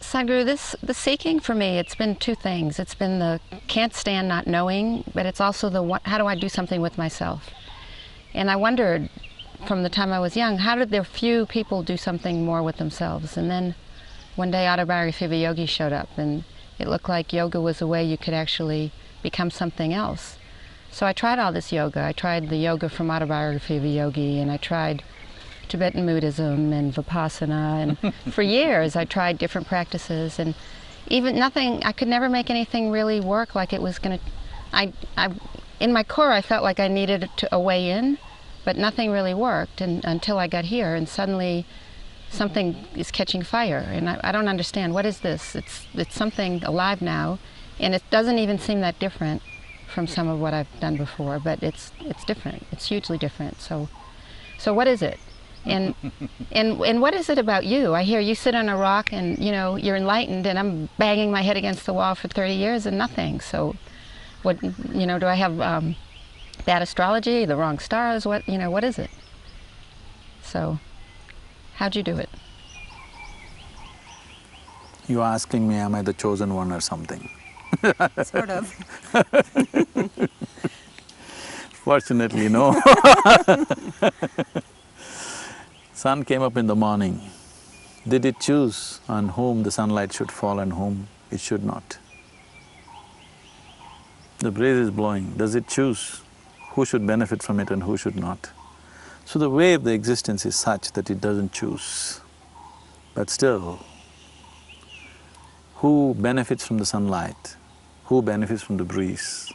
Sadhguru, the seeking for me, it's been two things. It's been the can't stand not knowing, but it's also the how do I do something with myself? And I wondered from the time I was young, how did there few people do something more with themselves? And then one day Autobiography of a Yogi showed up, and it looked like yoga was a way you could actually become something else. So I tried all this yoga. I tried the yoga from Autobiography of a Yogi, and I tried Tibetan Buddhism and Vipassana, and for years I tried different practices, and even nothing, I could never make anything really work like it was going to, in my core I felt like I needed a way in, but nothing really worked until I got here, and suddenly something is catching fire, and I don't understand, what is this? It's something alive now, and it doesn't even seem that different from some of what I've done before, but it's different, it's hugely different. So what is it? And what is it about you? I hear you sit on a rock and, you know, you're enlightened, and I'm banging my head against the wall for 30 years and nothing. So what, you know, do I have bad astrology, the wrong stars? What, you know, what is it? So how'd you do it? You're asking me, am I the chosen one or something? Sort of. Fortunately, no. Sun came up in the morning. Did it choose on whom the sunlight should fall and whom it should not? The breeze is blowing. Does it choose who should benefit from it and who should not? So the way of the existence is such that it doesn't choose. But still, who benefits from the sunlight, who benefits from the breeze,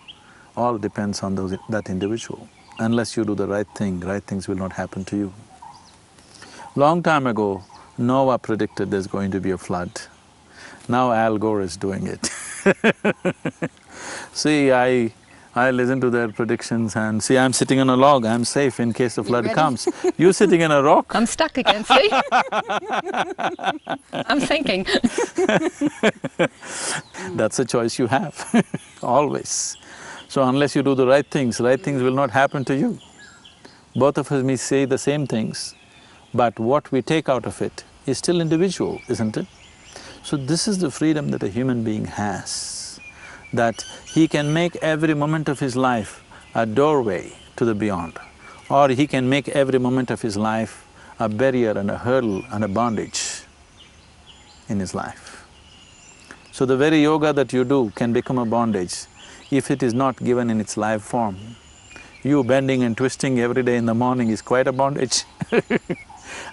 all depends on that individual. Unless you do the right thing, right things will not happen to you. Long time ago, Noah predicted there's going to be a flood. Now Al Gore is doing it. See, I listen to their predictions and see, I'm sitting on a log, I'm safe in case the flood comes. You're sitting in a rock. I'm stuck again, see? I'm sinking. That's a choice you have, always. So unless you do the right things will not happen to you. Both of us may say the same things, but what we take out of it is still individual, isn't it? So this is the freedom that a human being has, that he can make every moment of his life a doorway to the beyond, or he can make every moment of his life a barrier and a hurdle and a bondage in his life. So the very yoga that you do can become a bondage if it is not given in its live form. You bending and twisting every day in the morning is quite a bondage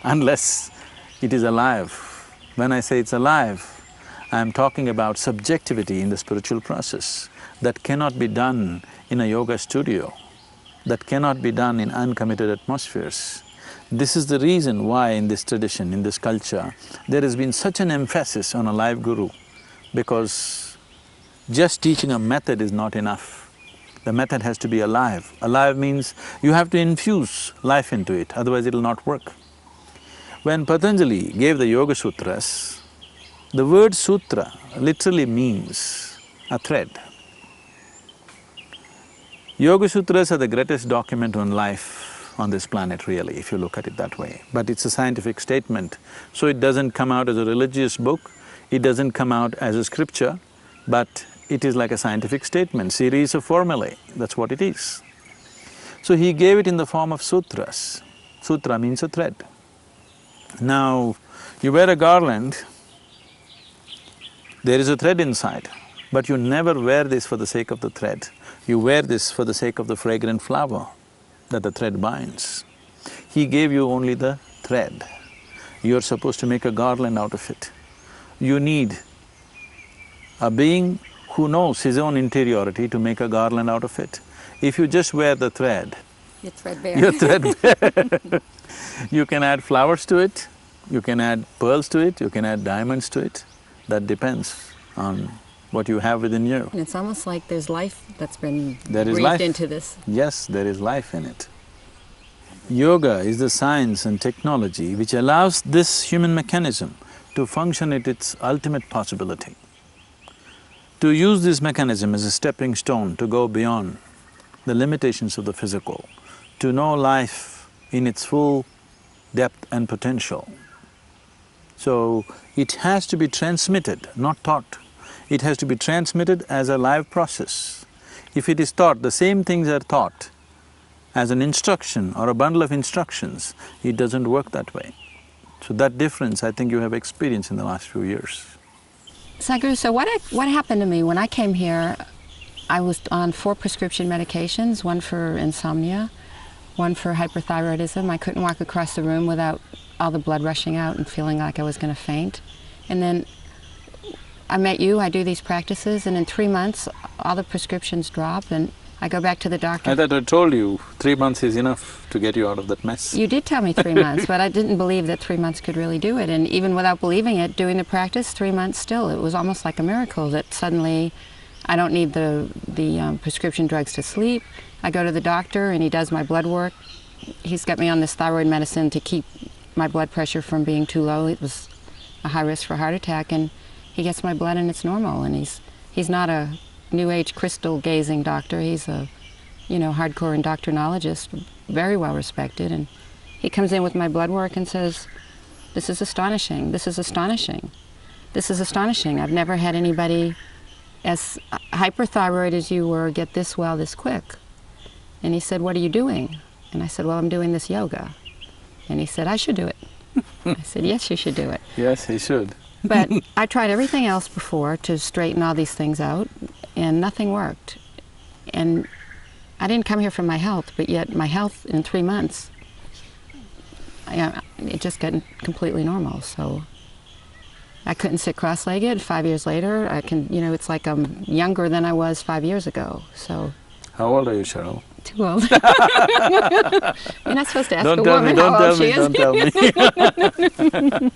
unless it is alive. When I say it's alive, I'm talking about subjectivity in the spiritual process that cannot be done in a yoga studio, that cannot be done in uncommitted atmospheres. This is the reason why in this tradition, in this culture, there has been such an emphasis on a live guru, because just teaching a method is not enough. The method has to be alive. Alive means you have to infuse life into it, otherwise it'll not work. When Patanjali gave the Yoga Sutras, the word sutra literally means a thread. Yoga Sutras are the greatest document on life on this planet really, if you look at it that way. But it's a scientific statement, so it doesn't come out as a religious book, it doesn't come out as a scripture, but it is like a scientific statement, series of formulae, that's what it is. So he gave it in the form of sutras. Sutra means a thread. Now, you wear a garland, there is a thread inside, but you never wear this for the sake of the thread. You wear this for the sake of the fragrant flower that the thread binds. He gave you only the thread. You're supposed to make a garland out of it. You need a being who knows his own interiority to make a garland out of it. If you just wear the thread, you're threadbare. You're threadbare. You can add flowers to it, you can add pearls to it, you can add diamonds to it. That depends on what you have within you. And it's almost like there's life that's been breathed life into this. Yes, there is life in it. Yoga is the science and technology which allows this human mechanism to function at its ultimate possibility. To use this mechanism as a stepping stone to go beyond the limitations of the physical, to know life in its full depth and potential. So, it has to be transmitted, not taught. It has to be transmitted as a live process. If it is taught, the same things are taught as an instruction or a bundle of instructions, it doesn't work that way. So that difference, I think you have experienced in the last few years. Sadhguru, so what happened to me when I came here? I was on 4 prescription medications, one for insomnia, one for hyperthyroidism. I couldn't walk across the room without all the blood rushing out and feeling like I was going to faint. And then I met you, I do these practices, and in 3 months, all the prescriptions drop, and I go back to the doctor. I thought I told you 3 months is enough to get you out of that mess. You did tell me 3 months, but I didn't believe that 3 months could really do it. And even without believing it, doing the practice, 3 months still, it was almost like a miracle that suddenly I don't need the prescription drugs to sleep. I go to the doctor and he does my blood work. He's got me on this thyroid medicine to keep my blood pressure from being too low. It was a high risk for a heart attack, and he gets my blood and it's normal. And he's not a New Age crystal gazing doctor. He's a, hardcore endocrinologist, very well respected. And he comes in with my blood work and says, "This is astonishing. This is astonishing. This is astonishing. I've never had anybody as hyperthyroid as you were get this well this quick." And he said, "What are you doing?" And I said, "Well, I'm doing this yoga." And he said, "I should do it." I said, "Yes, you should do it." Yes, he should. But I tried everything else before to straighten all these things out, and nothing worked. And I didn't come here for my health, but yet my health in 3 months, it just got completely normal. So I couldn't sit cross-legged. 5 years later, I can, it's like I'm younger than I was 5 years ago. So. How old are you, Cheryl? Too old. You're not supposed to ask a woman how old she is. Don't tell me.